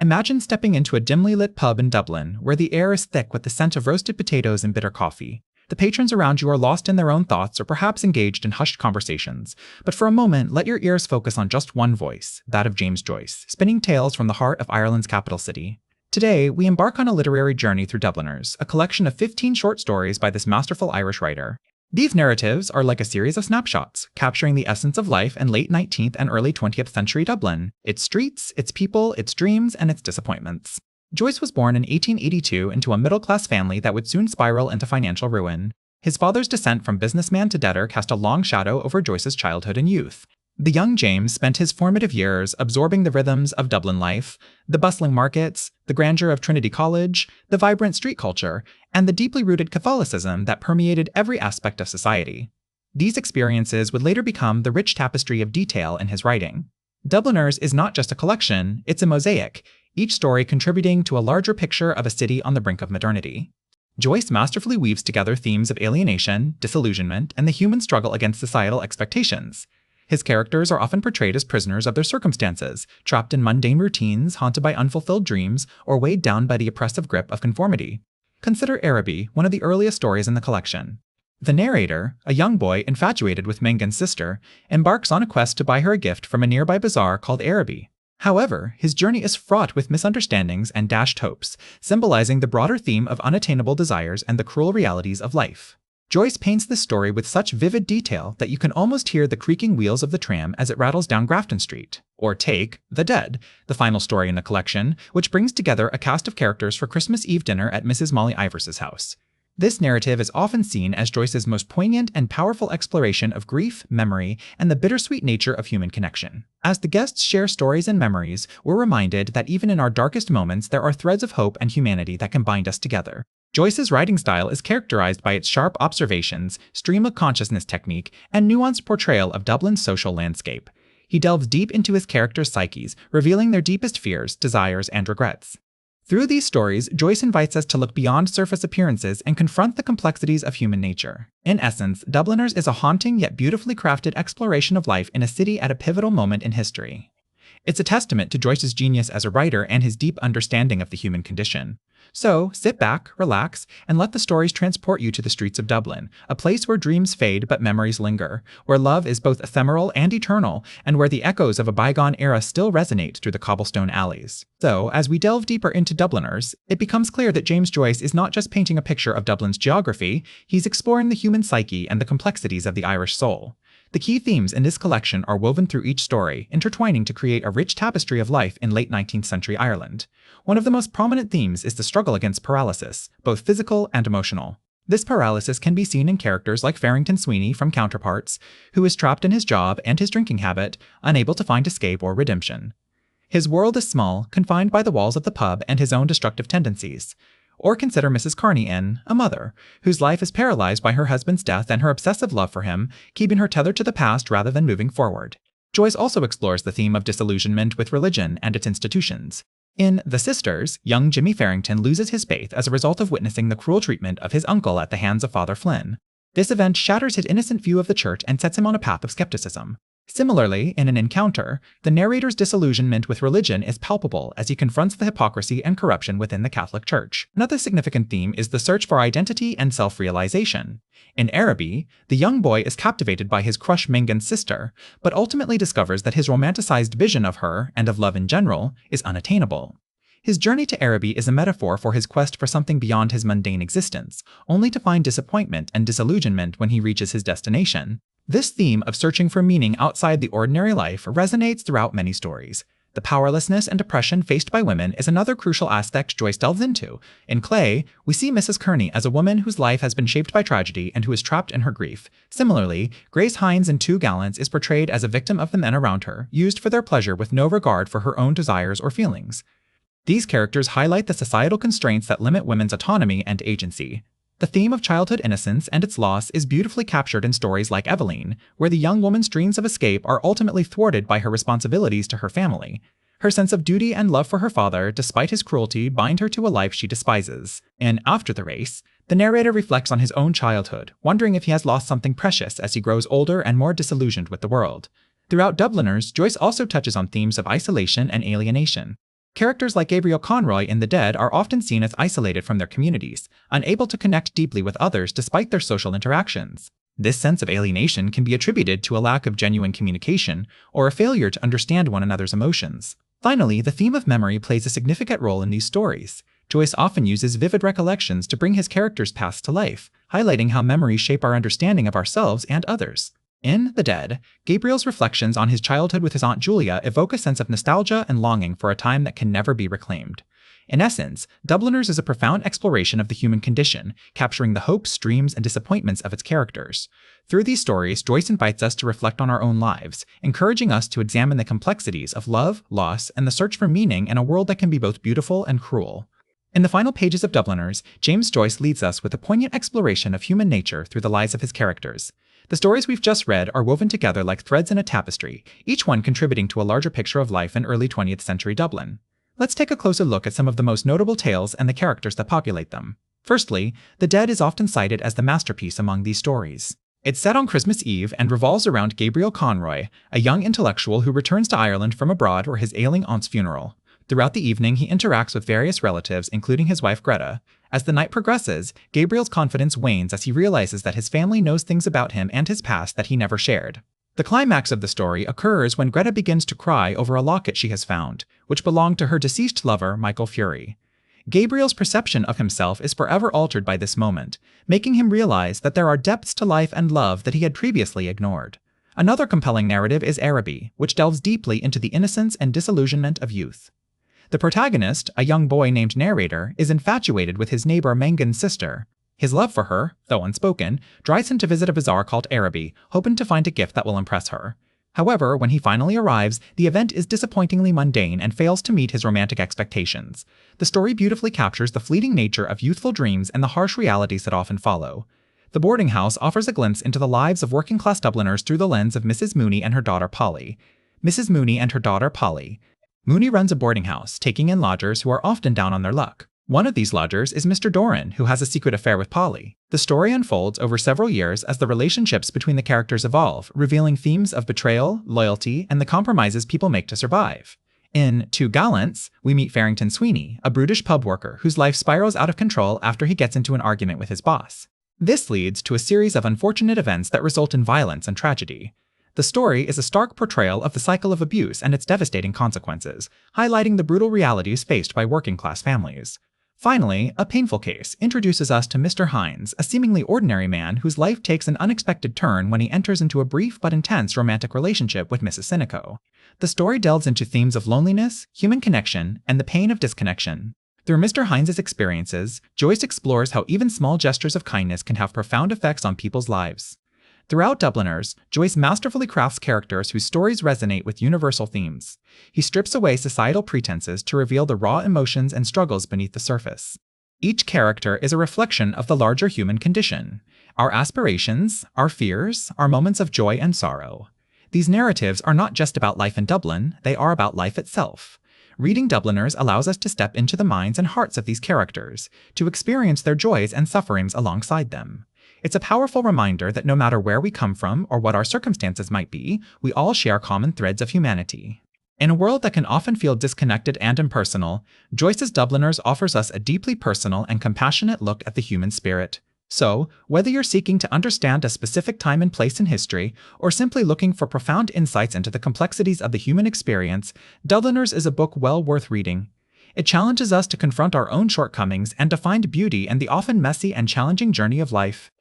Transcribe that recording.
Imagine stepping into a dimly lit pub in Dublin, where the air is thick with the scent of roasted potatoes and bitter coffee. The patrons around you are lost in their own thoughts or perhaps engaged in hushed conversations. But for a moment, let your ears focus on just one voice, that of James Joyce, spinning tales from the heart of Ireland's capital city. Today, we embark on a literary journey through Dubliners, a collection of 15 short stories by this masterful Irish writer. These narratives are like a series of snapshots, capturing the essence of life in late 19th and early 20th century Dublin, its streets, its people, its dreams, and its disappointments. Joyce was born in 1882 into a middle-class family that would soon spiral into financial ruin. His father's descent from businessman to debtor cast a long shadow over Joyce's childhood and youth. The young James spent his formative years absorbing the rhythms of Dublin life, the bustling markets, the grandeur of Trinity College, the vibrant street culture, and the deeply rooted Catholicism that permeated every aspect of society. These experiences would later become the rich tapestry of detail in his writing. Dubliners is not just a collection, it's a mosaic, each story contributing to a larger picture of a city on the brink of modernity. Joyce masterfully weaves together themes of alienation, disillusionment, and the human struggle against societal expectations. His characters are often portrayed as prisoners of their circumstances, trapped in mundane routines, haunted by unfulfilled dreams, or weighed down by the oppressive grip of conformity. Consider Araby, one of the earliest stories in the collection. The narrator, a young boy infatuated with Mengan's sister, embarks on a quest to buy her a gift from a nearby bazaar called Araby. However, his journey is fraught with misunderstandings and dashed hopes, symbolizing the broader theme of unattainable desires and the cruel realities of life. Joyce paints this story with such vivid detail that you can almost hear the creaking wheels of the tram as it rattles down Grafton Street. Or take The Dead, the final story in the collection, which brings together a cast of characters for Christmas Eve dinner at Mrs. Molly Ivers's house. This narrative is often seen as Joyce's most poignant and powerful exploration of grief, memory, and the bittersweet nature of human connection. As the guests share stories and memories, we're reminded that even in our darkest moments, there are threads of hope and humanity that can bind us together. Joyce's writing style is characterized by its sharp observations, stream of consciousness technique, and nuanced portrayal of Dublin's social landscape. He delves deep into his characters' psyches, revealing their deepest fears, desires, and regrets. Through these stories, Joyce invites us to look beyond surface appearances and confront the complexities of human nature. In essence, Dubliners is a haunting yet beautifully crafted exploration of life in a city at a pivotal moment in history. It's a testament to Joyce's genius as a writer and his deep understanding of the human condition. So, sit back, relax, and let the stories transport you to the streets of Dublin, a place where dreams fade but memories linger, where love is both ephemeral and eternal, and where the echoes of a bygone era still resonate through the cobblestone alleys. So, as we delve deeper into Dubliners, it becomes clear that James Joyce is not just painting a picture of Dublin's geography, he's exploring the human psyche and the complexities of the Irish soul. The key themes in this collection are woven through each story, intertwining to create a rich tapestry of life in late 19th century Ireland. One of the most prominent themes is the struggle against paralysis, both physical and emotional. This paralysis can be seen in characters like Farrington Sweeney from Counterparts, who is trapped in his job and his drinking habit, unable to find escape or redemption. His world is small, confined by the walls of the pub and his own destructive tendencies. Or consider Mrs. Carney in A Mother, whose life is paralyzed by her husband's death and her obsessive love for him, keeping her tethered to the past rather than moving forward. Joyce also explores the theme of disillusionment with religion and its institutions. In The Sisters, young Jimmy Farrington loses his faith as a result of witnessing the cruel treatment of his uncle at the hands of Father Flynn. This event shatters his innocent view of the church and sets him on a path of skepticism. Similarly, in An Encounter, the narrator's disillusionment with religion is palpable as he confronts the hypocrisy and corruption within the Catholic Church. Another significant theme is the search for identity and self-realization. In Araby, the young boy is captivated by his crush Mengan's sister, but ultimately discovers that his romanticized vision of her, and of love in general, is unattainable. His journey to Araby is a metaphor for his quest for something beyond his mundane existence, only to find disappointment and disillusionment when he reaches his destination. This theme of searching for meaning outside the ordinary life resonates throughout many stories. The powerlessness and oppression faced by women is another crucial aspect Joyce delves into. In Clay, we see Mrs. Kearney as a woman whose life has been shaped by tragedy and who is trapped in her grief. Similarly, Grace Hines in Two Gallants is portrayed as a victim of the men around her, used for their pleasure with no regard for her own desires or feelings. These characters highlight the societal constraints that limit women's autonomy and agency. The theme of childhood innocence and its loss is beautifully captured in stories like Eveline, where the young woman's dreams of escape are ultimately thwarted by her responsibilities to her family. Her sense of duty and love for her father, despite his cruelty, bind her to a life she despises. In After the Race, the narrator reflects on his own childhood, wondering if he has lost something precious as he grows older and more disillusioned with the world. Throughout Dubliners, Joyce also touches on themes of isolation and alienation. Characters like Gabriel Conroy in The Dead are often seen as isolated from their communities, unable to connect deeply with others despite their social interactions. This sense of alienation can be attributed to a lack of genuine communication or a failure to understand one another's emotions. Finally, the theme of memory plays a significant role in these stories. Joyce often uses vivid recollections to bring his characters' past to life, highlighting how memories shape our understanding of ourselves and others. In The Dead, Gabriel's reflections on his childhood with his Aunt Julia evoke a sense of nostalgia and longing for a time that can never be reclaimed. In essence, Dubliners is a profound exploration of the human condition, capturing the hopes, dreams, and disappointments of its characters. Through these stories, Joyce invites us to reflect on our own lives, encouraging us to examine the complexities of love, loss, and the search for meaning in a world that can be both beautiful and cruel. In the final pages of Dubliners, James Joyce leads us with a poignant exploration of human nature through the lives of his characters. The stories we've just read are woven together like threads in a tapestry, each one contributing to a larger picture of life in early 20th century Dublin. Let's take a closer look at some of the most notable tales and the characters that populate them. Firstly, The Dead is often cited as the masterpiece among these stories. It's set on Christmas Eve and revolves around Gabriel Conroy, a young intellectual who returns to Ireland from abroad for his ailing aunt's funeral. Throughout the evening, he interacts with various relatives, including his wife Greta. As the night progresses, Gabriel's confidence wanes as he realizes that his family knows things about him and his past that he never shared. The climax of the story occurs when Greta begins to cry over a locket she has found, which belonged to her deceased lover, Michael Fury. Gabriel's perception of himself is forever altered by this moment, making him realize that there are depths to life and love that he had previously ignored. Another compelling narrative is Araby, which delves deeply into the innocence and disillusionment of youth. The protagonist, a young boy named Narrator, is infatuated with his neighbor Mangan's sister. His love for her, though unspoken, drives him to visit a bazaar called Araby, hoping to find a gift that will impress her. However, when he finally arrives, the event is disappointingly mundane and fails to meet his romantic expectations. The story beautifully captures the fleeting nature of youthful dreams and the harsh realities that often follow. The boarding house offers a glimpse into the lives of working-class Dubliners through the lens of Mrs. Mooney and her daughter Polly. Mrs. Mooney and her daughter Polly. Mooney runs a boarding house, taking in lodgers who are often down on their luck. One of these lodgers is Mr. Doran, who has a secret affair with Polly. The story unfolds over several years as the relationships between the characters evolve, revealing themes of betrayal, loyalty, and the compromises people make to survive. In Two Gallants, we meet Farrington Sweeney, a brutish pub worker whose life spirals out of control after he gets into an argument with his boss. This leads to a series of unfortunate events that result in violence and tragedy. The story is a stark portrayal of the cycle of abuse and its devastating consequences, highlighting the brutal realities faced by working-class families. Finally, A Painful Case introduces us to Mr. Hines, a seemingly ordinary man whose life takes an unexpected turn when he enters into a brief but intense romantic relationship with Mrs. Sinico. The story delves into themes of loneliness, human connection, and the pain of disconnection. Through Mr. Hines' experiences, Joyce explores how even small gestures of kindness can have profound effects on people's lives. Throughout Dubliners, Joyce masterfully crafts characters whose stories resonate with universal themes. He strips away societal pretenses to reveal the raw emotions and struggles beneath the surface. Each character is a reflection of the larger human condition, our aspirations, our fears, our moments of joy and sorrow. These narratives are not just about life in Dublin, they are about life itself. Reading Dubliners allows us to step into the minds and hearts of these characters, to experience their joys and sufferings alongside them. It's a powerful reminder that no matter where we come from or what our circumstances might be, we all share common threads of humanity. In a world that can often feel disconnected and impersonal, Joyce's Dubliners offers us a deeply personal and compassionate look at the human spirit. So, whether you're seeking to understand a specific time and place in history, or simply looking for profound insights into the complexities of the human experience, Dubliners is a book well worth reading. It challenges us to confront our own shortcomings and to find beauty in the often messy and challenging journey of life.